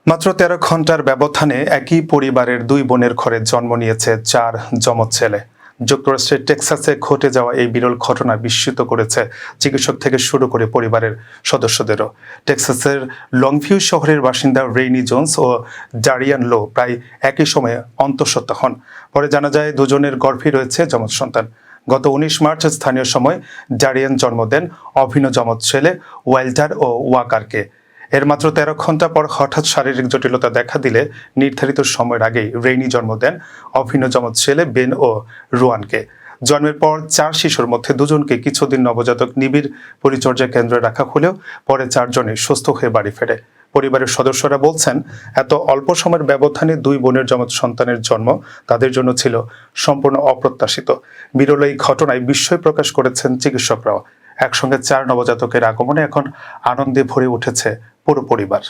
মাত্র ১৩ ঘন্টার ব্যবধানে একই পরিবারের দুই বোনের ঘরে জন্ম নিয়েছে ৪ যমজ ছেলে। যুক্তরাষ্ট্রের টেক্সাসে ঘটে যাওয়া এই বিরল ঘটনা বিস্মিত করেছে চিকিৎসক থেকে শুরু করে পরিবারের সদস্যদেরও। টেক্সাসের লংভিউ শহরের বাসিন্দা রেইনি জোন্স ও ডারিয়ান লো প্রায় একই সময়ে অন্তঃসত্ত্বা হন। পরে জানা যায় দুজনের গর্ভে রয়েছে যমজ সন্তান। গত ১৯ মার্চ স্থানীয় সময় ডারিয়ান জন্ম দেন অভিন্ন যমজ ছেলে ওয়াইল্ডার ও ওয়াকারকে। এর মাত্র ১৩ ঘন্টা পর হঠাৎ শারীরিক জটিলতা দেখা দিলে নির্ধারিত সময়ের আগেই রেইনি জন্ম দেন অভিন্ন যমজ ছেলে বেন ও রুয়ানকে। জন্মের পর ৪ শিশুর মধ্যে দুজনকে কিছুদিন নবজাতক নিবিড় পরিচর্যা কেন্দ্রে রাখা হলেও পরে ৪ জনই সুস্থ হয়ে বাড়ি ফেরে। পরিবারের সদস্যরা বলছেন, এত অল্প সময়ের ব্যবধানে দুই বোনের যমজ সন্তানের জন্ম তাদের জন্য ছিল সম্পূর্ণ অপ্রত্যাশিত। বিরল এই ঘটনায় বিস্ময় প্রকাশ করেছেন চিকিৎসকরাও। একসঙ্গে ৪ নবজাতকের আগমনে এখন আনন্দে ভরে উঠেছে পুরো পরিবার।